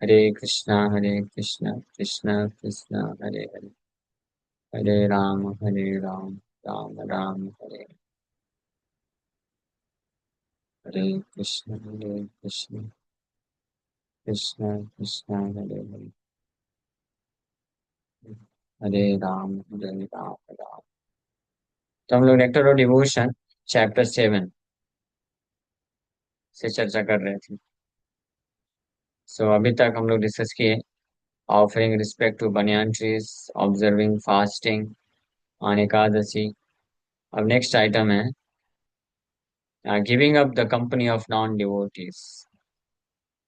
हरे कृष्णा कृष्णा कृष्णा हरे हरे, हरे राम राम राम हरे, हरे हरे कृष्ण कृष्णा कृष्णा हरे हरे, हरे राम राम। तो हम लोग नेक्टर और डिवोशन चैप्टर 7 से चर्चा कर रहे थे। सो अभी तक हम लोग डिस्कस किए offering respect to banyan trees, observing fasting on Ekadashi. अब नेक्स्ट आइटम है giving up the company of non devotees,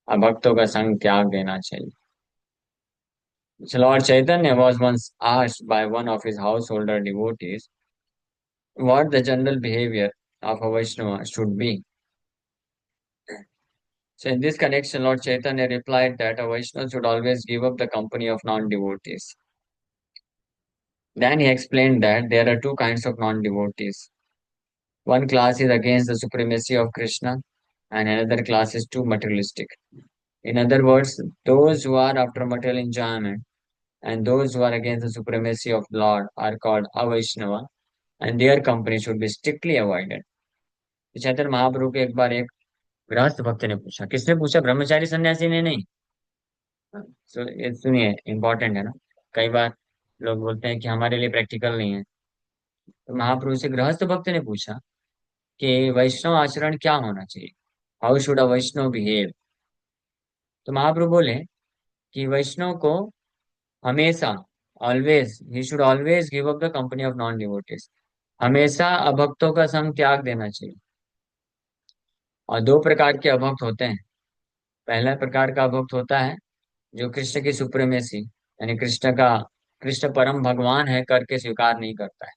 अभक्तों का संग त्याग देना चाहिए। So Lord Chaitanya was once asked by one of his householder devotees what the general behavior of a Vaishnava should be. So in this connection, Lord Chaitanya replied that a Vaishnava should always give up the company of non-devotees. Then he explained that there are two kinds of non-devotees. One class is against the supremacy of Krishna, and another class is too materialistic. In other words, those who are after material enjoyment and those who are against the supremacy of Lord are called Avaishnava, and their company should be strictly avoided. तो चैतन्य महाप्रभु के एक बार एक गृहस्थ भक्त ने पूछा, किसने पूछा? ब्रह्मचारी सन्यासी ने नहीं। सो ये सुनिए, इंपॉर्टेंट है ना। कई बार लोग बोलते हैं कि हमारे लिए प्रैक्टिकल नहीं है। तो महाप्रभु से गृहस्थ भक्त ने पूछा कि वैष्णव आचरण क्या होना चाहिए, how should a Vaishnav behave. तो महाप्रभु बोले कि वैष्णव को हमेशा, ऑलवेज ही should always give up the company of non devotees, हमेशा अभक्तों का संग त्याग देना चाहिए। और दो प्रकार के अभक्त होते हैं। पहला प्रकार का अभक्त होता है जो कृष्ण की सुप्रीमेसी, यानी कृष्ण परम भगवान है करके स्वीकार नहीं करता है।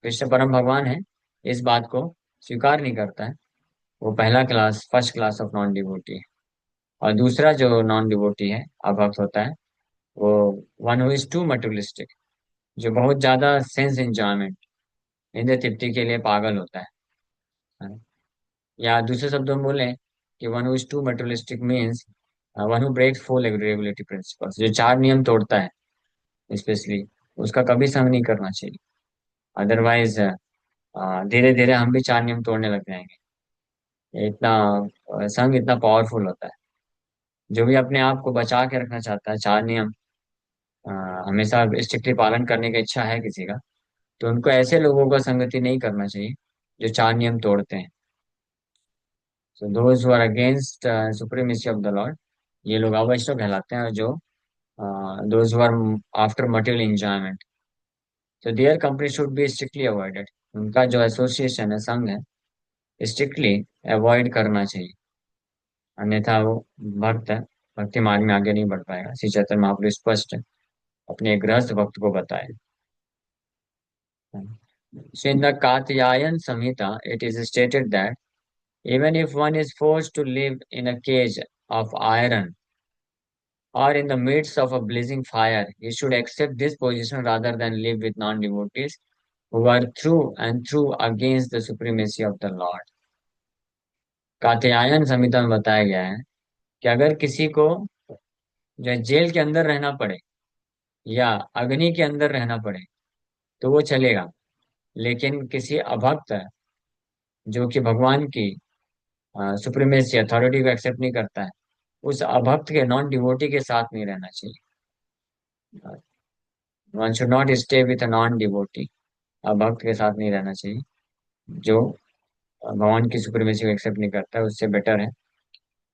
कृष्ण परम भगवान है इस बात को स्वीकार नहीं करता है। वो पहला class, first class of non devotee है। और दूसरा जो नॉन डिवोटी है, अभक्त होता है, वो one who is too materialistic, जो बहुत ज्यादा सेंस एंजॉयमेंट, इंद्रिय तृप्ति के लिए पागल होता है। या दूसरे शब्दों में बोले कि one who is too materialistic means one who breaks four regulatory principles, जो चार नियम तोड़ता है स्पेशली, उसका कभी संग नहीं करना चाहिए। अदरवाइज धीरे धीरे हम भी चार नियम तोड़ने लग जाएंगे। ये इतना संग इतना पावरफुल होता है। जो भी अपने आप को बचा के रखना चाहता है, चार नियम अ, हमेशा स्ट्रिक्टली पालन करने की इच्छा है किसी का, तो उनको ऐसे लोगों का संगति नहीं करना चाहिए जो चार नियम तोड़ते हैं। So those who are against supremacy of the lord, ये लोग अवैष्णव कहलाते हैं। जो those who are after material enjoyment, तो their company should be strictly avoided, उनका जो एसोसिएशन है, संघ है, स्ट्रिक्टली अवॉइड करना चाहिए। अन्यथा वो भक्त है, भक्ति मार्ग में आगे नहीं बढ़ पाएगा। श्री चैतन्य महाप्रभु स्पष्ट अपने गृहस्थ भक्त को बताए। So in the Katyayan Samhita, it is stated that even if one is forced to live in a cage of iron or in the midst of a blazing fire, he should accept this position rather than live with non-devotees who are through and through against the supremacy of the Lord. Katyayan संहिता में बताया गया है कि अगर किसी को जो है जेल के अंदर रहना पड़े या अग्नि के अंदर रहना पड़े तो वो चलेगा, लेकिन किसी अभक्त जो कि भगवान की सुप्रीमेसी अथॉरिटी को एक्सेप्ट नहीं करता है, उस अभक्त के, नॉन डिवोटी के साथ नहीं रहना चाहिए। One should not stay with a non devotee, अभक्त के साथ नहीं रहना चाहिए जो भगवान की सुप्रीमेसी को एक्सेप्ट नहीं करता है। उससे बेटर है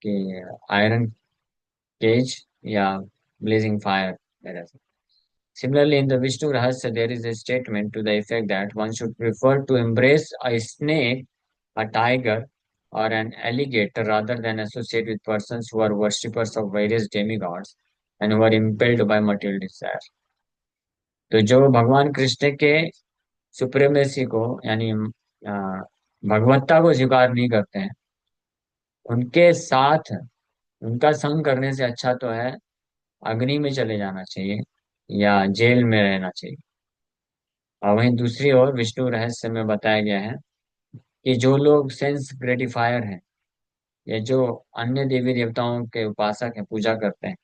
कि आयरन केज या ब्लेजिंग फायर में रह सकते। Similarly, in the Vishnu Rahasya, there is a statement to the effect that one should prefer to embrace a snake, a tiger, or an alligator rather than associate with persons who are worshippers of various demigods and who are impelled by material desire. तो जो भगवान कृष्ण के supremacy को, यानी भगवत्ता को स्वीकार नहीं करते हैं, उनके साथ उनका संग करने से अच्छा तो है अग्नि में चले जाना चाहिए या जेल में रहना चाहिए। और वहीं दूसरी ओर विष्णु रहस्य में बताया गया है कि जो लोग सेंस ग्रेटिफायर हैं ये जो अन्य देवी देवताओं के उपासक हैं, पूजा करते हैं,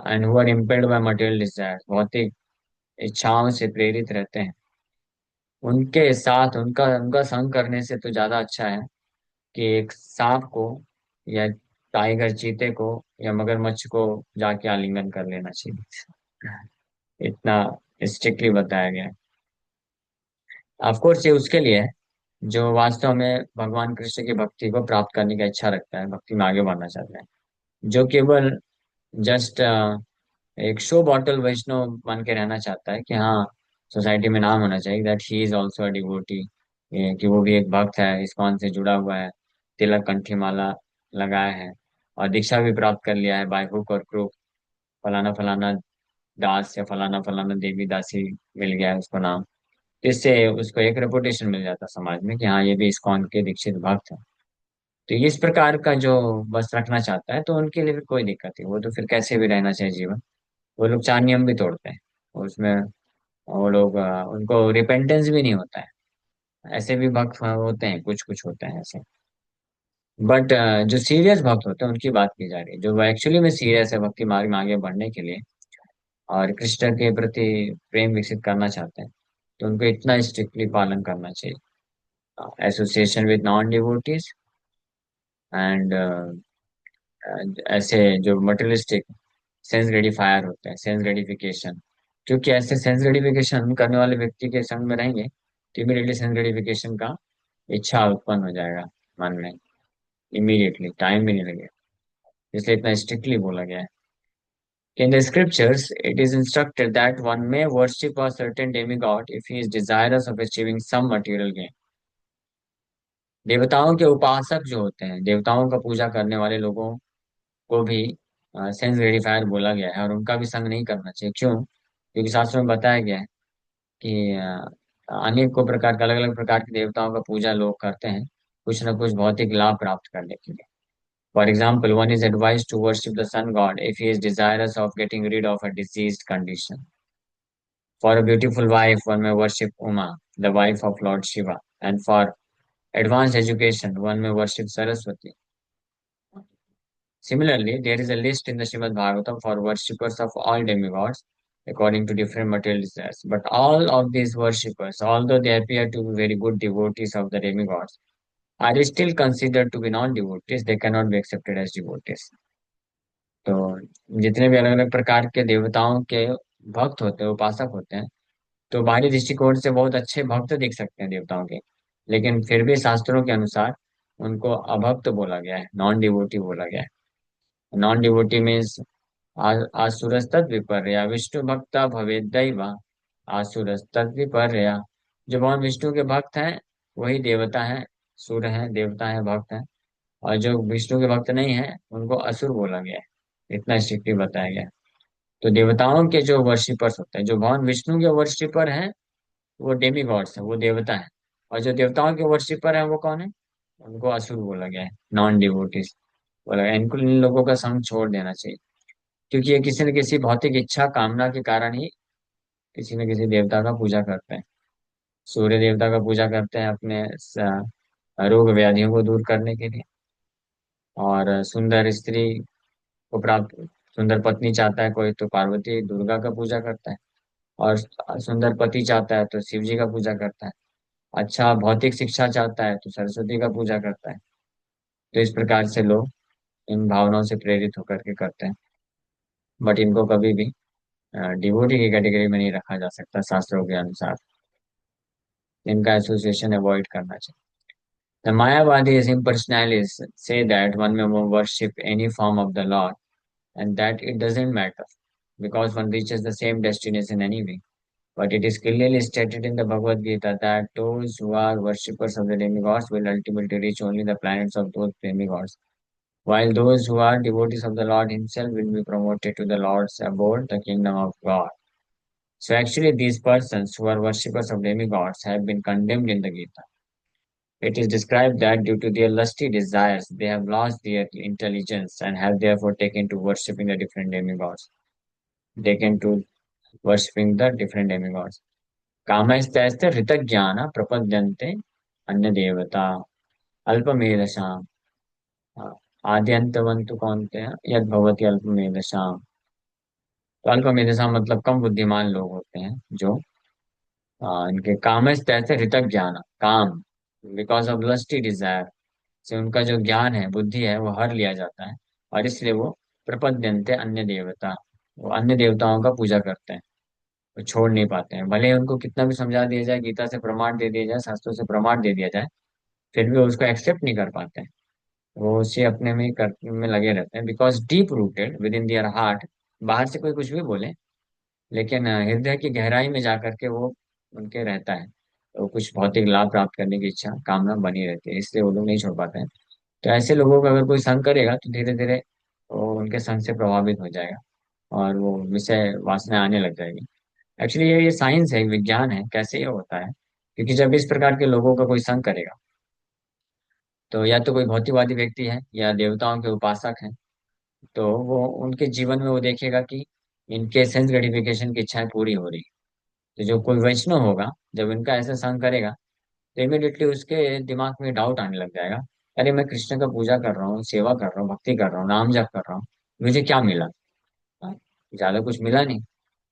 and who are impelled by material desire, भौतिक इच्छाओं से प्रेरित रहते हैं, उनके साथ उनका उनका संग करने से तो ज्यादा अच्छा है कि एक सांप को या टाइगर चीते को या मगरमच्छ को जाके आलिंगन कर लेना चाहिए। इतना स्ट्रिक्टली बताया गया है। ऑफ कोर्स ये उसके लिए है जो वास्तव में भगवान कृष्ण की भक्ति को प्राप्त करने की इच्छा रखता है, भक्ति में आगे बढ़ना चाहता है। जो केवल जस्ट एक शो बॉटल वैष्णव बन के रहना चाहता है कि हाँ, सोसाइटी में नाम होना चाहिए that he is also a devotee, कि वो भी एक भक्त है, इस्कॉन से जुड़ा हुआ है, तिलक कंठी माला लगाया है और दीक्षा भी प्राप्त कर लिया है बाय हुक और क्रूक। फलाना फलाना दास या फलाना फलाना देवी दासी मिल गया है उसको नाम। इससे उसको एक रेपुटेशन मिल जाता है समाज में कि हाँ, ये भी इस्कॉन के दीक्षित भक्त है। तो इस प्रकार का जो बस रखना चाहता है तो उनके लिए भी कोई दिक्कत नहीं, वो तो फिर कैसे भी रहना चाहिए जीवन। वो लोग चार नियम भी तोड़ते हैं उसमें। वो लोग उनको रिपेंटेंस भी नहीं होता है। ऐसे भी भक्त होते हैं, कुछ कुछ होते हैं ऐसे। बट जो सीरियस भक्त होते हैं उनकी बात की जा रही है, जो एक्चुअली में सीरियस है भक्ति मार्ग में आगे बढ़ने के लिए और कृष्ण के प्रति प्रेम विकसित करना चाहते हैं, तो उनको इतना स्ट्रिक्टली पालन करना चाहिए। Association with non devotees and ऐसे जो मटेरियलिस्टिक सेंस ग्रेटिफायर होते हैं, सेंस ग्रेटिफिकेशन, क्योंकि ऐसे सेंस ग्रेटिफिकेशन करने वाले व्यक्ति के संग में रहेंगे तो इमीडिएटली सेंस ग्रेटिफिकेशन का इच्छा उत्पन्न हो जाएगा मन में, इमीडिएटली, टाइम भी नहीं लगेगा। इसलिए इतना स्ट्रिक्टली बोला गया है। In the scriptures, it is instructed that one may worship a certain demigod if he is desirous of achieving some material gain. देवताओं के उपासक जो होते हैं, देवताओं का पूजा करने वाले लोगों को भी सेंस ग्रेटिफायर बोला गया है और उनका भी संग नहीं करना चाहिए। क्यों? क्योंकि शास्त्रों में बताया गया है कि अनेकों प्रकार के, अलग अलग प्रकार के देवताओं का पूजा लोग करते हैं कुछ न कुछ भौतिक लाभ प्राप्त करने के लिए। For example, one is advise to worship the sun god if he is desirous of getting rid of a diseased condition. For a beautiful wife, one may worship Uma, the wife of Lord Shiva, and for advanced education, one may worship Saraswati. Similarly, there is a list in the Srimad Bhagavatam for worshippers of all demigods according to different material desires. But all of these worshippers, although they appear to be very good devotees of the demigods, are still considered to be non-devotees. They cannot be accepted as devotees. तो जितने भी अलग अलग प्रकार के देवताओं के भक्त होते हैं, उपासक होते हैं, तो बाहरी दृष्टिकोण से बहुत अच्छे भक्त दिख सकते हैं देवताओं के, लेकिन फिर भी शास्त्रों के अनुसार उनको अभक्त बोला गया है, नॉन डिवोटी बोला गया है। नॉन डिवोटी मीन्स आसुरस्तद विपर्या विष्णु भक्ता भवे दैवा, आसुरस्तद विपर्या। जो भगवान विष्णु के भक्त हैं वही देवता हैं, सुर हैं, देवता हैं, भक्त हैं। और जो विष्णु के भक्त नहीं है उनको असुर बोला गया है, इतना स्ट्रिक्टली बताया गया है। तो देवताओं के जो वर्शिपर्स होते हैं, जो भगवान विष्णु के वर्शिपर हैं, वो डेमी गॉड्स है, वो देवता है। और जो देवताओं के वर्शिपर है वो कौन है? उनको असुर बोला गया है, नॉन डिवोटीज बोला गया है। इनको, इन लोगों का संग छोड़ देना चाहिए, क्योंकि ये किसी न किसी भौतिक इच्छा कामना के कारण ही किसी न किसी देवता का पूजा करते हैं। सूर्य देवता का पूजा करते हैं अपने रोग व्याधियों को दूर करने के लिए। और सुंदर स्त्री को प्राप्त, सुंदर पत्नी चाहता है कोई तो पार्वती दुर्गा का पूजा करता है। और सुंदर पति चाहता है तो शिव जी का पूजा करता है। अच्छा भौतिक शिक्षा चाहता है तो सरस्वती का पूजा करता है। तो इस प्रकार से लोग इन भावनाओं से प्रेरित होकर के करते हैं। बट इनको कभी भी डिवोटी की कैटेगरी में नहीं रखा जा सकता शास्त्रों के अनुसार। इनका एसोसिएशन अवॉइड करना चाहिए। The Mayavadis impersonalists say that one may worship any form of the Lord and that it doesn't matter because one reaches the same destination anyway. But it is clearly stated in the Bhagavad Gita that those who are worshippers of the demigods will ultimately reach only the planets of those demigods, while those who are devotees of the Lord Himself will be promoted to the Lord's abode, the kingdom of God. So actually, these persons who are worshippers of demigods have been condemned in the Gita. It is described that due to their lusty desires, they have lost their intelligence and have therefore taken to worshipping the different demigods. Taken to worshipping the different demigods. कामस्तैस्ते हृतज्ञान प्रपद्यन्ते अन्य देवता अल्पमेधसाम। हाँ, आद्यंतवन्तु कौन्तेय यद भवति अल्पमेधसाम्। तो अल्पमेधसाम् मतलब कम बुद्धिमान लोग होते हैं जो इनके कामस्त ऐसे हृतक ज्ञान काम, बिकॉज ऑफ लस्टी डिजायर से उनका जो ज्ञान है, बुद्धि है, वो हर लिया जाता है। और इसलिए वो प्रपद्यन्ते अन्य देवता, वो अन्य देवताओं का पूजा करते हैं। वो छोड़ नहीं पाते हैं, भले ही उनको कितना भी समझा दिया जाए, गीता से प्रमाण दे दिया जाए, शास्त्रों से प्रमाण दे दिया जाए, फिर भी वो उसको एक्सेप्ट नहीं कर पाते हैं। वो उसे अपने में ही करने में लगे रहते हैं, because deep rooted within their heart. बाहर से कोई कुछ भी बोले, लेकिन हृदय की गहराई में जाकर के वो उनके रहता है। तो कुछ भौतिक लाभ प्राप्त करने की इच्छा कामना बनी रहती है, इसलिए वो लोग नहीं छोड़ पाते हैं। तो ऐसे लोगों का अगर कोई संग करेगा तो धीरे धीरे वो उनके संग से प्रभावित हो जाएगा, और वो विषय वासना आने लग जाएगी। एक्चुअली ये साइंस है, विज्ञान है, कैसे ये होता है। क्योंकि जब इस प्रकार के लोगों का कोई संग करेगा, तो या तो कोई भौतिकवादी व्यक्ति है या देवताओं के उपासक हैं, तो वो उनके जीवन में वो देखेगा कि इनके सेंस ग्रेटिफिकेशन की इच्छाएं पूरी हो रही। तो जो कोई वैष्णव होगा, जब इनका ऐसा संग करेगा, तो इमिडिएटली उसके दिमाग में डाउट आने लग जाएगा। अरे मैं कृष्ण का पूजा कर रहा हूँ, सेवा कर रहा हूँ, भक्ति कर रहा हूँ, नाम जप कर रहा हूँ, मुझे क्या मिला? हाँ, ज्यादा कुछ मिला नहीं।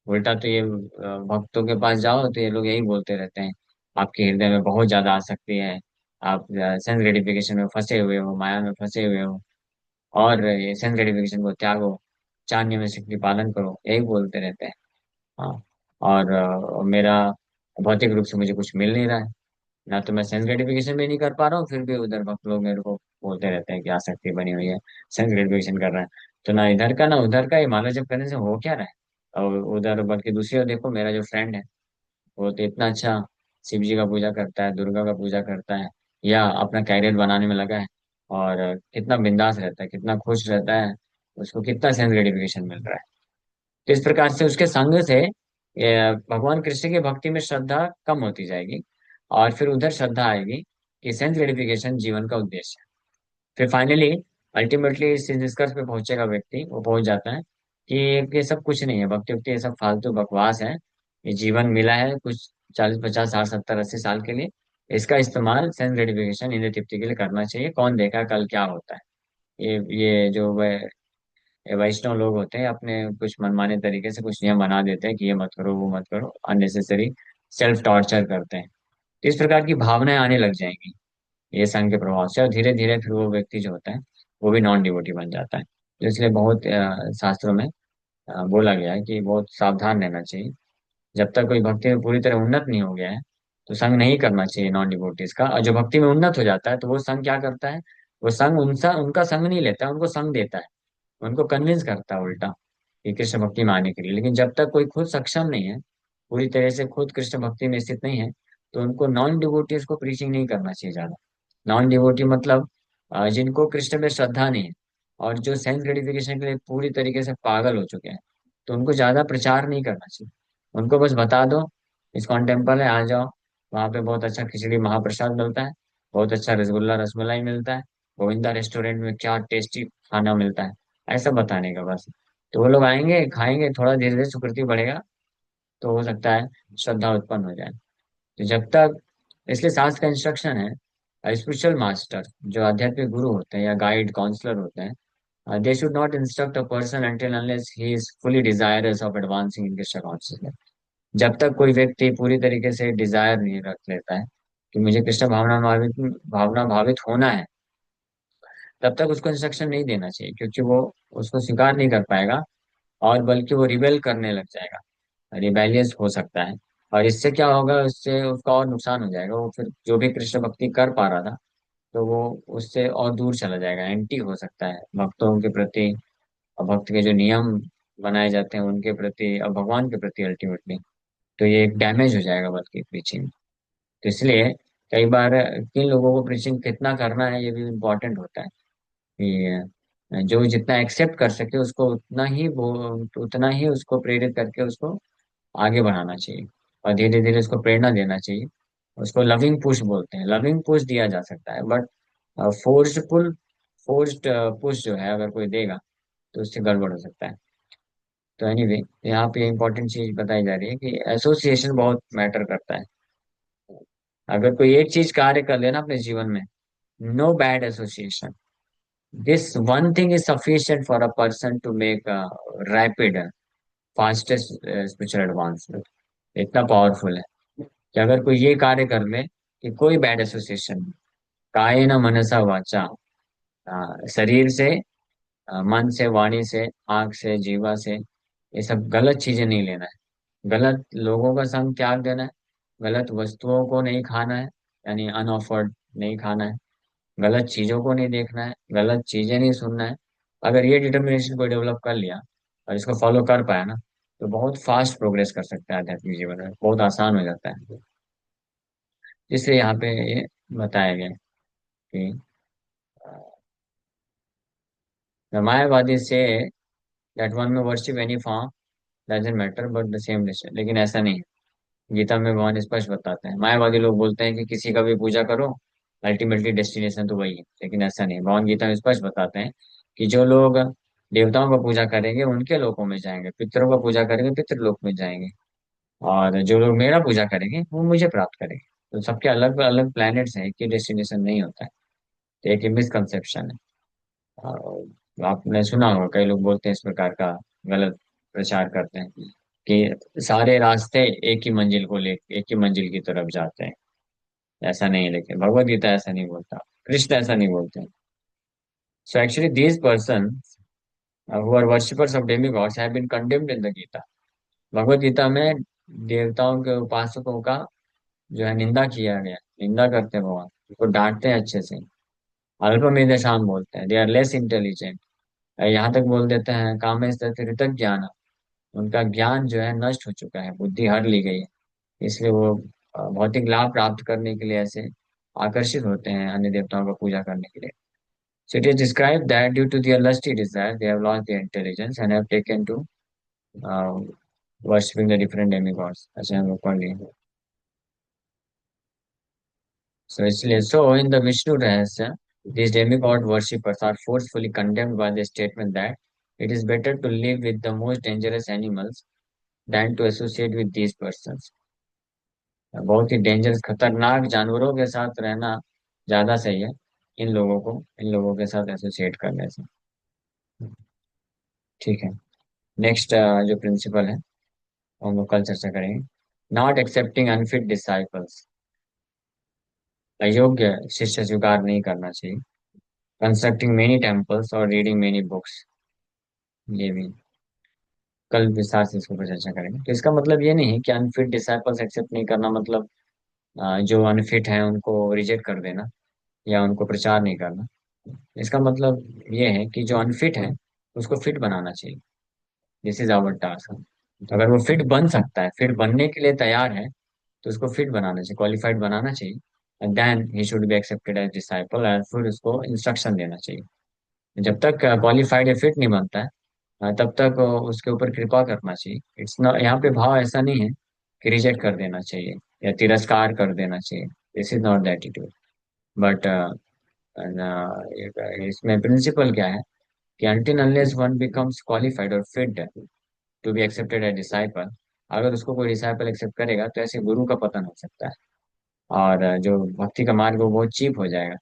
उल्टा तो ये भक्तों के पास जाओ तो ये लोग यही बोलते रहते हैं, आपके हृदय में बहुत ज्यादा आसक्ति है, आप सेंस ग्रेटिफिकेशन में फंसे हुए हो, माया में फंसे हुए हो, और ये सेंस ग्रेटिफिकेशन को त्यागो, चार नियम शक्ति पालन करो, यही बोलते रहते हैं। हाँ। और मेरा भौतिक रूप से मुझे कुछ मिल नहीं रहा है, ना तो मैं सेंस ग्रेटिफिकेशन भी नहीं कर पा रहा हूँ, फिर भी उधर भक्त लोग मेरे को बोलते रहते हैं कि आसक्ति बनी हुई है, सेंस ग्रेटिफिकेशन कर रहा है। तो ना इधर का ना उधर का, हिमालय जब करने से हो क्या रहा है? और उधर बल्कि दूसरी ओर देखो, मेरा जो फ्रेंड है, वो तो इतना अच्छा शिव जी का पूजा करता है, दुर्गा का पूजा करता है, या अपना कैरियर बनाने में लगा है, और कितना बिंदास रहता है, कितना खुश रहता है, उसको कितना सेंस ग्रेटिफिकेशन मिल रहा है। तो इस प्रकार से उसके संग से भगवान कृष्ण की भक्ति में श्रद्धा कम होती जाएगी, और फिर उधर श्रद्धा आएगी कि सेंस ग्रेटिफिकेशन जीवन का उद्देश्य है। फिर फाइनली अल्टीमेटली इस निष्कर्ष पे पहुंचेगा व्यक्ति, वो पहुंच जाता है कि ये सब कुछ नहीं है, भक्ति उक्ति ये सब फालतू बकवास है। ये जीवन मिला है कुछ 40 50 60 70 80 साल के लिए, इसका इस्तेमाल सेंस ग्रेटिफिकेशन इंद्रिय तृप्ति के लिए करना चाहिए। कौन देखा कल क्या होता है। ये जो ये वैष्णव लोग होते हैं, अपने कुछ मनमाने तरीके से कुछ नियम बना देते हैं कि ये मत करो, वो मत करो, अननेसेसरी सेल्फ टॉर्चर करते हैं। तो इस प्रकार की भावनाएं आने लग जाएंगी ये संघ के प्रभाव से, और धीरे धीरे फिर वो व्यक्ति जो होता है, वो भी नॉन डिवोटी बन जाता है। तो इसलिए बहुत शास्त्रों में बोला गया है कि बहुत सावधान रहना चाहिए। जब तक कोई भक्ति में पूरी तरह उन्नत नहीं हो गया है, तो संग नहीं करना चाहिए नॉन डिवोटीज का। और जो भक्ति में उन्नत हो जाता है, तो वो संग क्या करता है, वो संग उनसा उनका संग नहीं लेता है, उनको संग देता है, उनको कन्विंस करता है उल्टा कि कृष्ण भक्ति में आने के लिए। लेकिन जब तक कोई खुद सक्षम नहीं है, पूरी तरह से खुद कृष्ण भक्ति में स्थित नहीं है, तो उनको नॉन डिवोटीज को प्रीचिंग नहीं करना चाहिए ज्यादा। नॉन डिवोटी मतलब जिनको कृष्ण में श्रद्धा नहीं है, और जो सेंस ग्रेटिफिकेशन के लिए पूरी तरीके से पागल हो चुके हैं, तो उनको ज्यादा प्रचार नहीं करना चाहिए। उनको बस बता दो इस्कॉन टेम्पल है, आ जाओ, वहाँ पे बहुत अच्छा खिचड़ी महाप्रसाद मिलता है, बहुत अच्छा रसगुल्ला रसमलाई मिलता है, गोविंदा रेस्टोरेंट में क्या टेस्टी खाना मिलता है, ऐसा बताने का बस। तो वो लोग आएंगे, खाएंगे, थोड़ा धीरे धीरे सुकृति बढ़ेगा, तो हो सकता है श्रद्धा उत्पन्न हो जाए। तो जब तक, इसलिए शास्त्र का इंस्ट्रक्शन है, स्पिरिचुअल मास्टर जो आध्यात्मिक गुरु होते हैं या गाइड काउंसलर होते हैं, they should not instruct a person until unless he is fully desirous of advancing in Krishna consciousness। जब तक कोई व्यक्ति पूरी तरीके से डिजायर नहीं रख लेता है कि मुझे कृष्ण भावना भावित होना है, तब तक उसको इंस्ट्रक्शन नहीं देना चाहिए, क्योंकि वो उसको स्वीकार नहीं कर पाएगा, और बल्कि वो रिबेल करने लग जाएगा, रिबेलियस हो सकता है। और इससे क्या होगा, उससे उसका और नुकसान हो जाएगा, वो फिर जो भी कृष्ण भक्ति कर पा रहा था, तो वो उससे और दूर चला जाएगा, एंटी हो सकता है भक्तों के प्रति, और भक्त के जो नियम बनाए जाते हैं उनके प्रति, और भगवान के प्रति अल्टीमेटली। तो ये एक डैमेज हो जाएगा बल्कि प्रीचिंग। तो इसलिए कई बार किन लोगों को प्रीचिंग कितना करना है, ये भी इम्पोर्टेंट होता है कि जो जितना एक्सेप्ट कर सके उसको उतना ही उसको प्रेरित करके उसको आगे बढ़ाना चाहिए, और धीरे धीरे उसको प्रेरणा देना चाहिए। उसको लविंग पुश बोलते हैं, लविंग पुश दिया जा सकता है, बट फोर्सफुल फोर्स्ड पुश जो है अगर कोई देगा, तो उससे गड़बड़ हो सकता है। तो एनीवे, यहाँ पे इम्पोर्टेंट चीज बताई जा रही है कि एसोसिएशन बहुत मैटर करता है। अगर कोई एक चीज कार्य कर लेना अपने जीवन में, no bad association, This one thing is sufficient for a person to make a rapid, fastest spiritual advancement. इतना पावरफुल है कि अगर कोई ये कार्य कर ले कि कोई बैड एसोसिएशन, कायेन मनसा वाचा, शरीर से, मन से, वाणी से, आंख से, जीवा से, ये सब गलत चीजें नहीं लेना है, गलत लोगों का संग त्याग देना है, गलत वस्तुओं को नहीं खाना है, यानी अनऑफर्ड नहीं खाना है, गलत चीजों को नहीं देखना है, गलत चीजें नहीं सुनना है। अगर ये डिटर्मिनेशन को डेवलप कर लिया और इसको फॉलो कर पाया ना, तो बहुत फास्ट प्रोग्रेस कर सकता है आध्यात्मिक जीवन में, बहुत आसान हो जाता है। जिससे यहाँ पे ये बताया गया कि the मायावादी से that one may worship any form doesn't matter but the same nature, लेकिन ऐसा नहीं है। गीता में भगवान स्पष्ट बताते हैं, मायावादी लोग बोलते हैं कि किसी का भी पूजा करो, अल्टीमेटली डेस्टिनेशन तो वही है, लेकिन ऐसा नहीं है। भगवान गीता में स्पष्ट बताते हैं कि जो लोग देवताओं का पूजा करेंगे उनके लोकों में जाएंगे, पितरों का पूजा करेंगे पितृलोक में जाएंगे, और जो लोग मेरा पूजा करेंगे वो मुझे प्राप्त करेंगे। तो सबके अलग अलग प्लैनेट्स हैं, एक ही डेस्टिनेशन नहीं होता है। तो एक मिसकंसेप्शन है। और आपने सुना होगा कई लोग बोलते हैं इस प्रकार का, गलत प्रचार करते हैं कि सारे रास्ते एक ही मंजिल को ले, एक ही मंजिल की तरफ जाते हैं। ऐसा नहीं है, लेकिन भगवत गीता ऐसा नहीं बोलता, कृष्ण ऐसा नहीं बोलते। So actually these person who are worshippers of demi gods have been condemned in the Gita. Bhagavad Gita में देवताओं के उपासकों का जो है निंदा किया गया, निंदा करते हैं भगवान, उनको डांटते हैं अच्छे से। अल्पमेधसाम बोलते हैं, दे आर लेस इंटेलिजेंट। यहाँ तक बोल देते हैं कामे ज्ञान, उनका ज्ञान जो है नष्ट हो चुका है, बुद्धि हर ली गई है। इसलिए वो भौतिक लाभ प्राप्त करने के लिए ऐसे आकर्षित होते हैं अन्य देवताओं का पूजा करने के लिए। So it is described that due to their lusty desire, they have lost their intelligence and have taken to uh, worshipping the different demigods. ऐसे हम लोग पढ़ लिए। So इसलिए so in the Vishnu रहस्य, these demigod worshippers are forcefully condemned by the statement that it is better to live with the most dangerous animals than to associate with these persons। बहुत ही dangerous, खतरनाक जानवरों के साथ रहना ज्यादा सही है इन लोगों के साथ एसोसिएट करने से। ठीक है। नेक्स्ट जो प्रिंसिपल है हम लोग कल चर्चा करेंगे। नॉट एक्सेप्टिंग अनफिट डिसाइपल्स, अयोग्य शिष्य स्वीकार नहीं करना चाहिए। कंस्ट्रक्टिंग मेनी टेम्पल्स और रीडिंग मेनी बुक्स, ये भी कल विस्तार से इसके ऊपर चर्चा करेंगे। तो इसका मतलब ये नहीं है कि अनफिट डिसाइपल्स एक्सेप्ट नहीं करना, मतलब जो अनफिट है उनको रिजेक्ट कर देना या उनको प्रचार नहीं करना। इसका मतलब ये है कि जो अनफिट है उसको फिट बनाना चाहिए। This is our task. अगर वो फिट बन सकता है, फिट बनने के लिए तैयार है, तो उसको फिट बनाना चाहिए, क्वालिफाइड बनाना चाहिए। And then he should be accepted as disciple, और फिर उसको इंस्ट्रक्शन देना चाहिए। जब तक क्वालिफाइड या फिट नहीं बनता है, तब तक उसके ऊपर कृपा करना चाहिए। इट्स नॉट, यहाँ पे भाव ऐसा नहीं है कि रिजेक्ट कर देना चाहिए या तिरस्कार कर देना चाहिए। This is not the attitude. But इसमें प्रिंसिपल क्या है कि until unless one becomes qualified or fit to be accepted as disciple, अगर उसको कोई डिसाइपल एक्सेप्ट करेगा तो ऐसे गुरु का पतन हो सकता है, और जो भक्ति का मार्ग वो बहुत चीप हो जाएगा।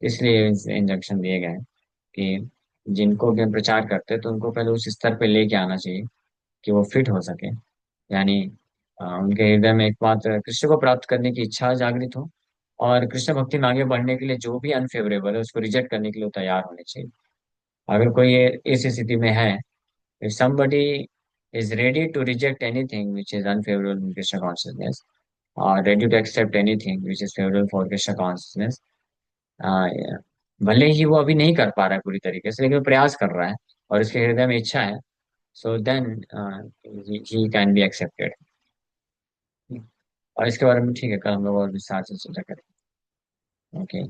इसलिए इंजंक्शन दिए गए हैं कि जिनको भी हम प्रचार करते हैं तो उनको पहले उस स्तर पे लेके आना चाहिए कि वो फिट हो सके, यानी उनके हृदय में एकमात्र कृष्ण को प्राप्त करने की इच्छा जागृत हो, और कृष्ण भक्ति में आगे बढ़ने के लिए जो भी अनफेवरेबल है उसको रिजेक्ट करने के लिए वो तैयार होने चाहिए। अगर कोई ये इस स्थिति में है, if somebody is ready to reject anything which is unfavorable in Krishna consciousness, or ready to accept anything which is favorable for Krishna consciousness, yeah, भले ही वो अभी नहीं कर पा रहा है पूरी तरीके से, लेकिन वो प्रयास कर रहा है और उसके हृदय में इच्छा है, so then he can be accepted. और इसके बारे में ठीक है, कल हम लोग और विस्तार से चर्चा करेंगे। Okay,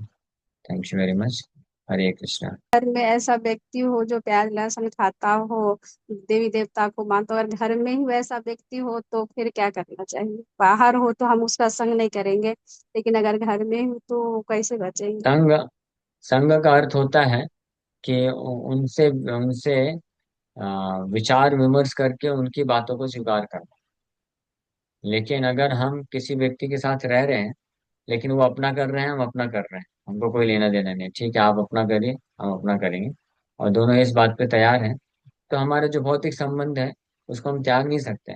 thank you very much. Hare Krishna. घर में ऐसा व्यक्ति हो जो प्याज लहसुन खाता हो, देवी देवता को मानता हो, और घर में ही वैसा व्यक्ति हो तो फिर क्या करना चाहिए? बाहर हो तो हम उसका संग नहीं करेंगे, लेकिन अगर घर में हो तो कैसे बचेंगे? संघ, संघ का अर्थ होता है कि उनसे उनसे विचार विमर्श करके उनकी बातों को स्वीकार करना। लेकिन अगर हम किसी व्यक्ति के साथ रह रहे हैं लेकिन वो अपना कर रहे हैं, हम अपना कर रहे हैं, हमको कोई लेना देना नहीं, ठीक है, आप अपना करिए, हम अपना करेंगे, और दोनों इस बात पे तैयार हैं, तो हमारे जो भौतिक संबंध है उसको हम त्याग नहीं सकते।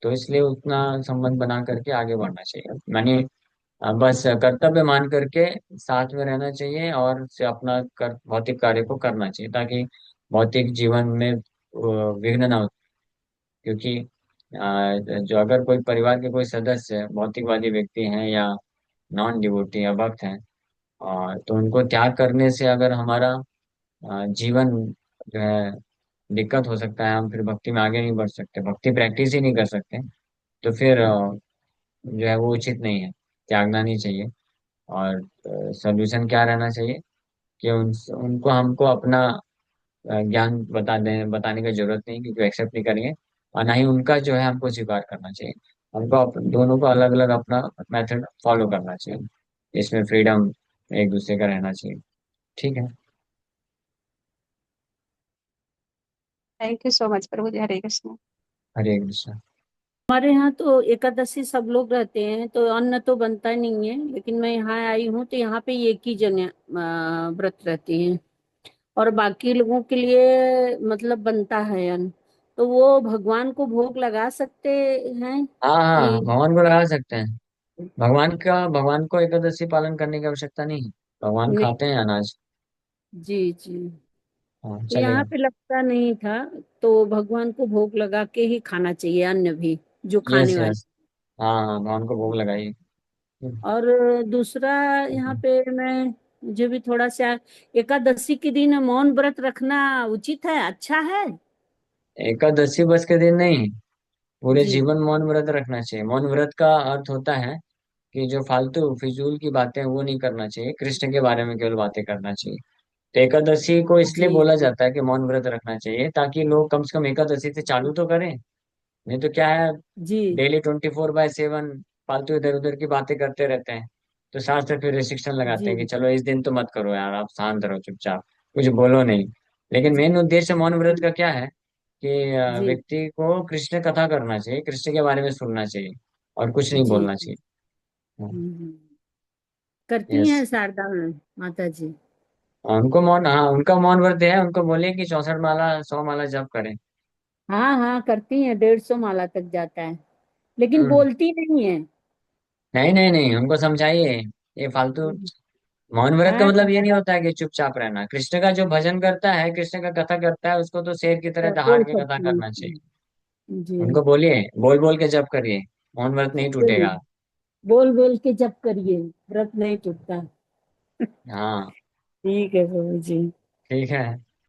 तो इसलिए उतना संबंध बना करके आगे बढ़ना चाहिए, मानिए बस कर्तव्य मान करके साथ में रहना चाहिए, और से अपना भौतिक कार्य को करना चाहिए, ताकि भौतिक जीवन में विघ्न ना हो। क्योंकि जो अगर कोई परिवार के कोई सदस्य भौतिकवादी व्यक्ति हैं या नॉन डिवोटी या भक्त हैं, तो उनको त्याग करने से अगर हमारा जीवन जो है दिक्कत हो सकता है, हम फिर भक्ति में आगे नहीं बढ़ सकते, भक्ति प्रैक्टिस ही नहीं कर सकते, तो फिर जो है वो उचित नहीं है, त्यागना नहीं चाहिए। और सोल्यूशन क्या रहना चाहिए कि उनको हमको अपना ज्ञान बताने की जरूरत नहीं, क्योंकि एक्सेप्ट नहीं करेंगे, और ना ही उनका जो है हमको स्वीकार करना चाहिए। हमको दोनों को अलग अलग अपना मेथड फॉलो करना चाहिए, इसमें फ्रीडम एक दूसरे का रहना चाहिए। ठीक है। थैंक यू सो मच प्रभु जी। हरे कृष्ण। हरे कृष्णा। हमारे यहाँ तो एकादशी सब लोग रहते हैं, तो अन्न तो बनता ही नहीं है, लेकिन मैं यहाँ आई हूँ तो यहाँ पे एक ही जने व्रत रहती हैं, और बाकी लोगों के लिए मतलब बनता है अन्न। तो वो भगवान को भोग लगा सकते हैं हाँ हाँ, कि? भगवान को लगा सकते हैं। भगवान को एकादशी पालन करने की आवश्यकता नहीं है, भगवान नहीं। खाते हैं अनाज। जी जी। हाँ, तो यहाँ चलेगा। पे लगता नहीं था, तो भगवान को भोग लगा के ही खाना चाहिए अन्न भी, जो यस खाने वाले। यस। हाँ हाँ, भगवान को भोग लगाइए। और दूसरा, यहाँ पे मैं, मुझे भी थोड़ा सा, एकादशी के दिन मौन व्रत रखना उचित है, अच्छा है? एकादशी बस के दिन नहीं, पूरे जी जीवन मौन व्रत रखना चाहिए। मौन व्रत का अर्थ होता है कि जो फालतू फिजूल की बातें हैं, वो नहीं करना चाहिए, कृष्ण के बारे में केवल बातें करना चाहिए। तो एकादशी को इसलिए जी बोला जी जाता है कि मौन व्रत रखना चाहिए, ताकि लोग कम से कम एकादशी से चालू तो करें। नहीं तो क्या है, जी डेली 24/7 फालतू इधर उधर की बातें करते रहते हैं। तो शास्त्र फिर रिस्ट्रिक्शन लगाते जी हैं कि चलो इस दिन तो मत करो यार, आप शांत रहो चुपचाप, कुछ बोलो नहीं। लेकिन जी मेन उद्देश्य मौन व्रत जी का क्या है कि जी व्यक्ति को कृष्ण कथा करना चाहिए, कृष्ण के बारे में सुनना चाहिए, और कुछ नहीं जी बोलना जी। चाहिए। हम्म। करती यस। हैं शारदा में माता जी? उनको मौन, हाँ उनका मौन व्रत है, उनको बोले कि 64 माला 100 माला जप करें। हाँ हाँ, करती हैं, 150 माला तक जाता है, लेकिन हम्म। बोलती नहीं है। नहीं नहीं नहीं, उनको समझाइए, ये फालतू। मौन व्रत का हाँ, मतलब ये नहीं होता है कि चुपचाप रहना। कृष्ण का जो भजन करता है, कृष्ण का कथा करता है, उसको तो शेर की तरह दहाड़ बोल के कथा सकती करना चाहिए। हूँ। जी। उनको बोलिए, बोल बोल के जप करिए, मौन व्रत नहीं चलिए, टूटेगा। बोल बोल के जप करिए, व्रत नहीं टूटता। हाँ। ठीक है प्रभु जी। ठीक है।